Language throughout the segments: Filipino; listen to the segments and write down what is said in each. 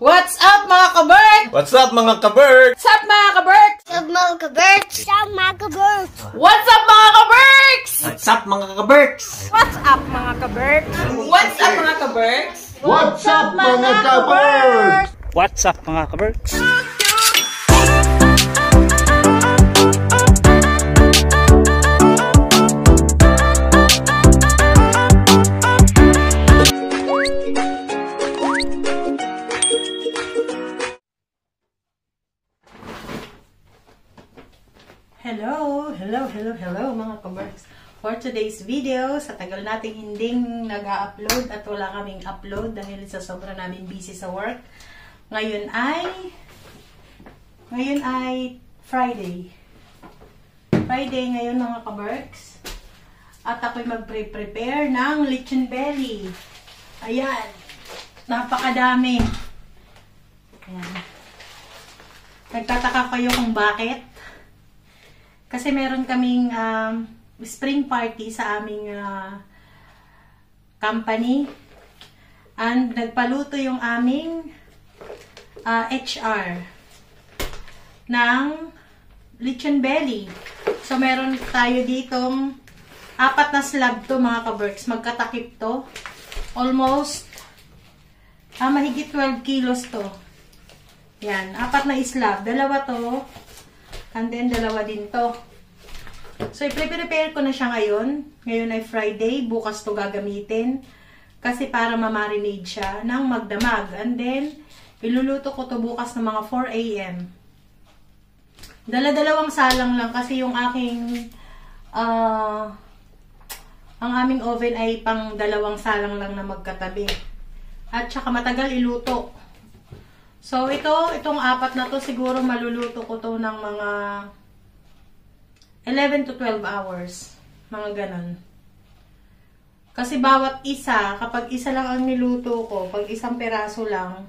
What's up mga kaberk? What's up mga kaberk? What's up mga kaberk? What's up mga kaberks? What's up mga kaberks? What's up mga kaberks? What's up mga kaberks? What's up mga kaberk? What's up mga kaberks? What's up mga kaberks? What's up mga kaberks? Hello mga kaberks. For today's video, sa tagal nating hinding nag-upload at wala kaming upload dahil sa sobra namin busy sa work. Ngayon ay Friday. Friday ngayon mga kaberks. At ako'y mag-prepare ng lechon belly. Ayan. Napakadami. Ayan. Nagtataka kayo kung bakit? Kasi meron kaming spring party sa aming company. And nagpaluto yung aming HR ng lechon belly. So meron tayo ditong 4 na slab to mga kaberks. Magkatakip to. Almost mahigit 12 kilos to. Yan. 4 na slab. 2 to. And then, 2 din to. So, i-prepare ko na siya ngayon. Ngayon ay Friday. Bukas to gagamitin. Kasi para ma-marinate siya ng magdamag. And then, iluluto ko to bukas ng mga 4 AM. Dala-dalawang salang lang kasi yung aking ang aming oven ay pang 2 salang lang na magkatabi. At saka matagal iluto. So, itong 4 na to, siguro maluluto ko to ng mga 11 to 12 hours. Mga ganon. Kasi bawat isa, kapag isa lang ang niluto ko, pag isang peraso lang,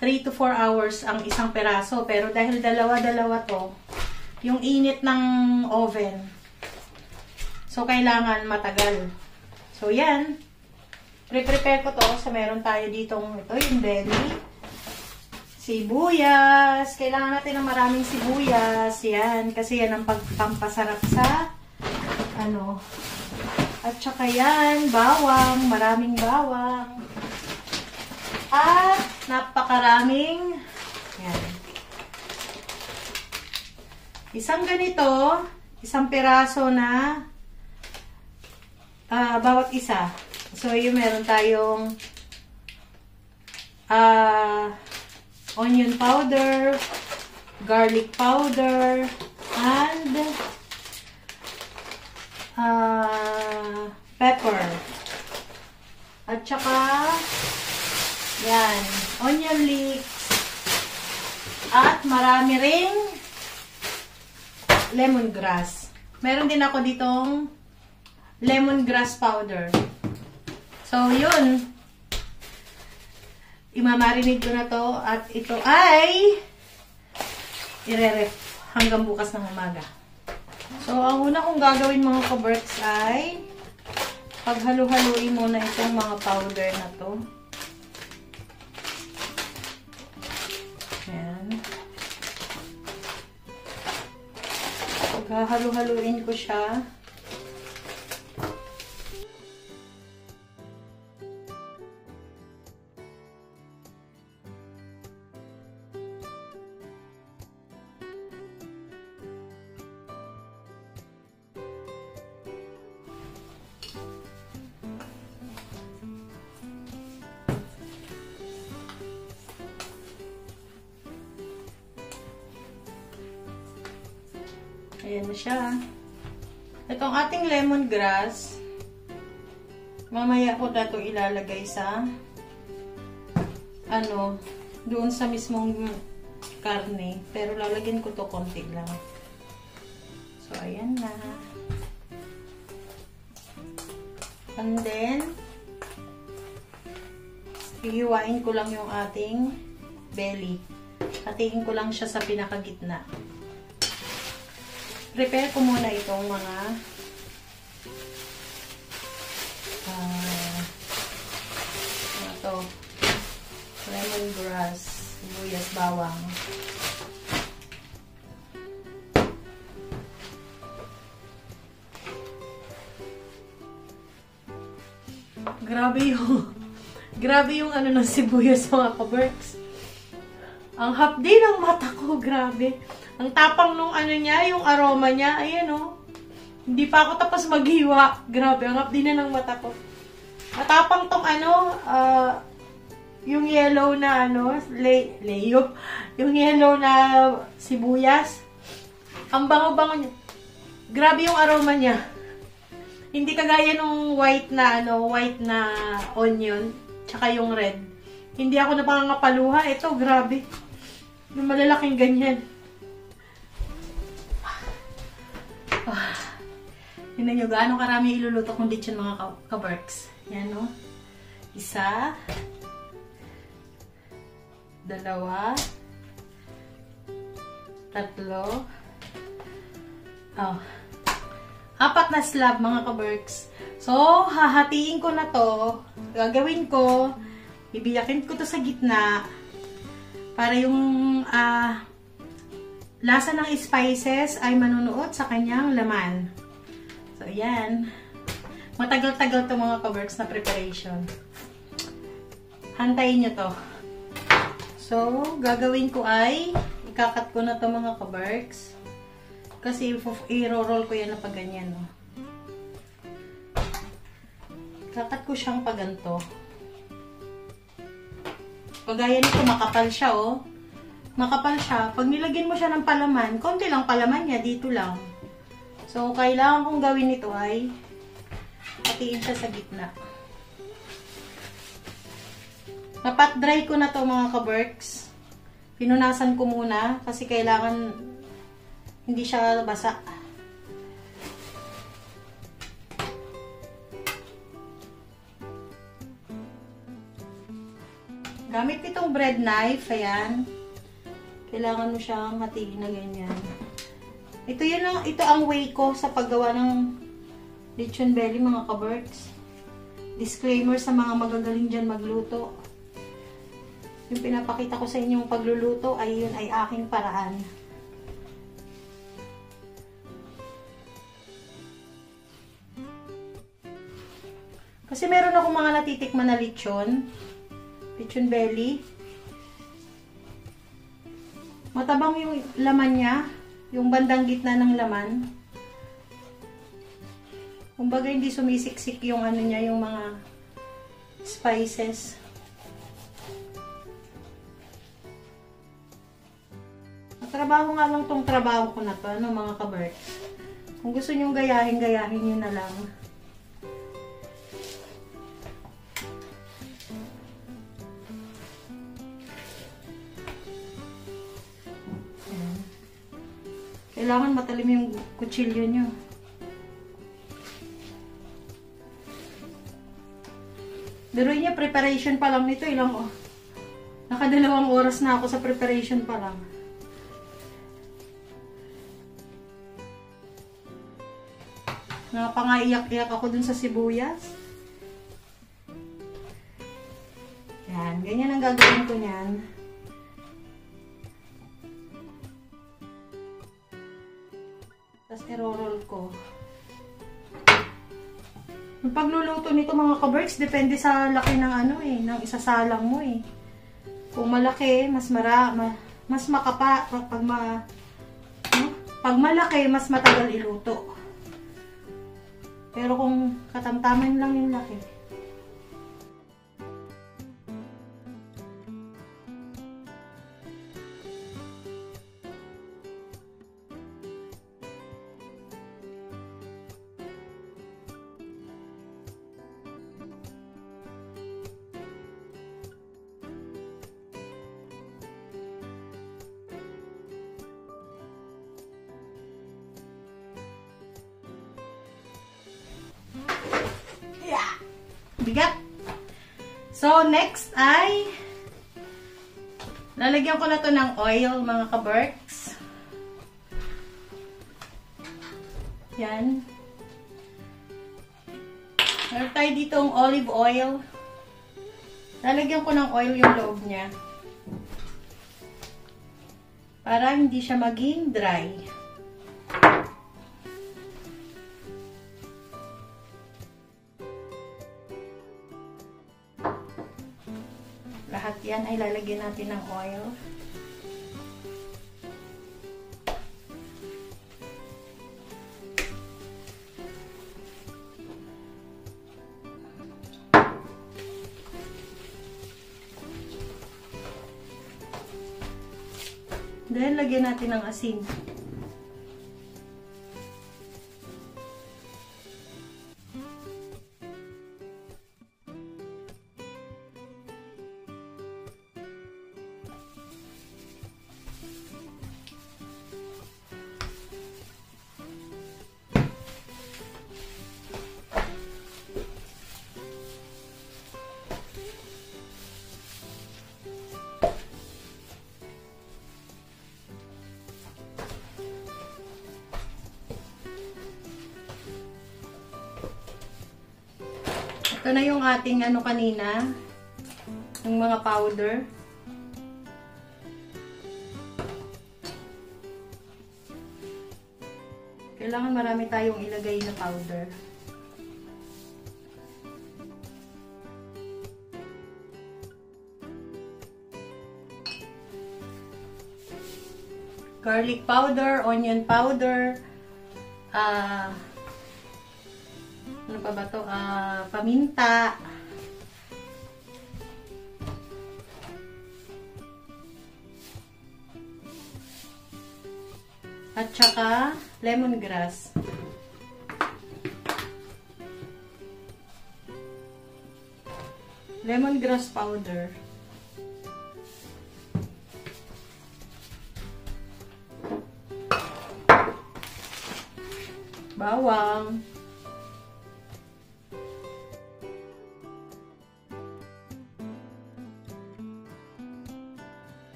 3 to 4 hours ang isang peraso. Pero dahil dalawa-dalawa to, yung init ng oven, so kailangan matagal. So, yan. Prepare ko to. So, meron tayo ditong ito, yung belly. Sibuyas. Kailangan natin ng maraming sibuyas. Yan. Kasi yan ang pampasarap sa ano. At saka yan. Bawang. Maraming bawang. At napakaraming yan. Isang ganito. Isang piraso na bawat isa. So, yung meron tayong onion powder, garlic powder, and pepper. At saka, yan, onion leeks, at marami ring lemongrass. Meron din ako ditong lemongrass powder. So, yun. Imamarinate ko na to at ito ay ire-ref hanggang bukas ng umaga. So, ang una kong gagawin mga kaberks ay paghalo-haluin muna itong mga powder na to. Ayan. Paghalo-haluin ko siya. Ayan na siya. Itong ating lemongrass, mamaya ko na ito ilalagay sa doon sa mismong karne. Pero lalagyan ko to konti lang. So, ayan na. And then, hihiwain ko lang yung ating belly. Hatiin ko lang siya sa pinakagitna. Prepare ko muna itong mga ito. lemongrass, sibuyas, bawang. Grabe yung ano ng sibuyas, mga kaberks. Ang hapdi ng mata ko, grabe. Ang tapang nung ano niya, yung aroma niya, ayan oh. Hindi pa ako tapos maghiwa. Grabe, ang hapdi na ng mata ko. Matapang tong ano, yung yellow na ano, yung yellow na sibuyas. Ang bango-bango niya. Grabe yung aroma niya. Hindi kagaya nung white na onion, tsaka yung red. Hindi ako napangangapaluha. Ito, grabe. Yung malalaking ganyan. Tingnan nyo, gaano karami iluluto kong lechon, mga kaberks. Yan, no? Isa. Dalawa. Tatlo. Oh. 4 na slab, mga kaberks. So, hahatiin ko na to. Gagawin ko, ibiyakin ko to sa gitna para yung lasa ng spices ay manunuot sa kanyang laman. So, yan. Matagal-tagal to, mga kaberks, na preparation. Hantayin nyo to. So, gagawin ko ay ikakat ko na to, mga kaberks. Kasi i-roll ko yan na pag ganyan, no? Kakat ko siyang pag ganito. Pagaya nito, makapal siya, oh. Makapal siya. Pag nilagyan mo siya ng palaman, konti lang palaman niya, dito lang. So, kailangan kong gawin ito ay hatiin siya sa gitna. Napat dry ko na to, mga kaberks. Pinunasan ko muna kasi kailangan hindi siya basa. Gamit itong bread knife, ayan. Kailangan mo siyang hatiin na ganyan. Ito ang way ko sa paggawa ng lechon belly, mga kaberks. Disclaimer sa mga magagaling dyan magluto. Yung pinapakita ko sa inyong pagluluto ay yun ay aking paraan. Kasi meron akong mga natitikman na lechon belly. Matabang yung laman niya, yung bandang gitna ng laman. Kumbaga hindi sumisiksik yung ano niya, yung mga spices. Trabaho nga lang tong trabaho ko na to, ano, mga kaberks. Kung gusto nyong gayahin nyo na lang. Kailangan matalim yung kutsilyo nyo. Biruin niya, preparation pa lang nito. Nakadalawang oras na ako sa preparation pa lang. Napangaiyak-iyak ako dun sa sibuyas. Yan, ganyan ang gagawin ko niyan. Tapos i-roll ko. Yung pagluluto nito, mga kaberks, depende sa laki ng ano eh, ng isasalang mo eh. Kung malaki, mas makapa. Pag malaki, mas matagal iluto. Pero kung katamtaman lang yung laki. Bigat. So, next ay lalagyan ko na to ng oil, mga kaberks. Yan. Meron tayo ditong olive oil. Lalagyan ko ng oil yung loob niya. Para hindi siya maging dry. Lahat yan ay lalagyan natin ng oil. Then, lagyan natin ng asin. Ito na yung ating ano kanina, yung mga powder. Kailangan marami tayong ilagay na powder. Garlic powder, onion powder, ano pa ba to? Paminta. At saka lemongrass. Lemongrass powder. Bawang.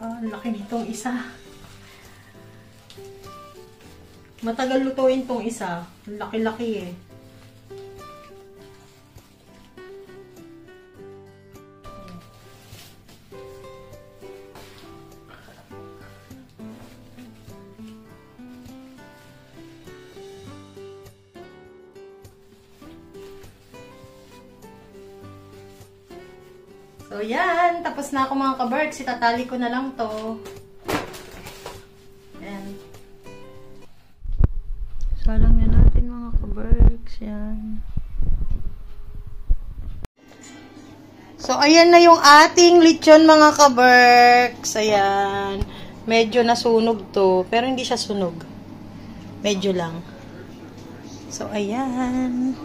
Ang laki nitong isa. Matagal lutuin tong isa. Ang laki-laki eh. So, yan. Tapos na ako mga ka-Berks. Itatali ko na lang to. Yan. Salang na natin mga ka-Berks. Yan. So, ayan na yung ating lechon mga ka-Berks. Ayan. Medyo nasunog to. Pero hindi siya sunog. Medyo lang. So, ayan.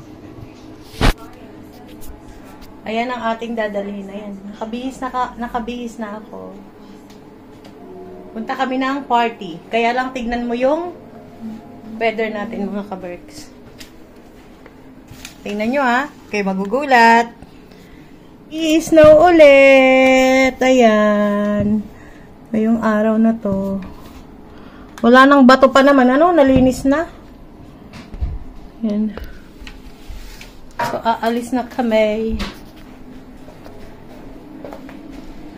Ayan ang ating dadalhin. Ayan. Nakabihis na ako. Punta kami ng party. Kaya lang tignan mo yung weather natin mga ka-Berks. Tingnan nyo ha. Kayo magugulat. I-snow ulit. Ayan. Ngayong araw na to. Wala nang bato pa naman. Ano? Nalinis na. Ayan. So, aalis na kami.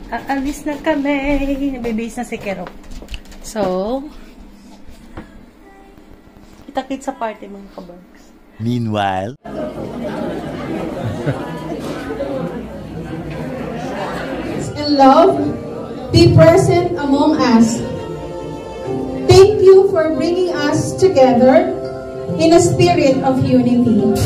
Aalis na kami. Nabibihis na si Kero. So, kita-kit sa party mga ka-Berks. Meanwhile, and love be present among us. Thank you for bringing us together in a spirit of unity.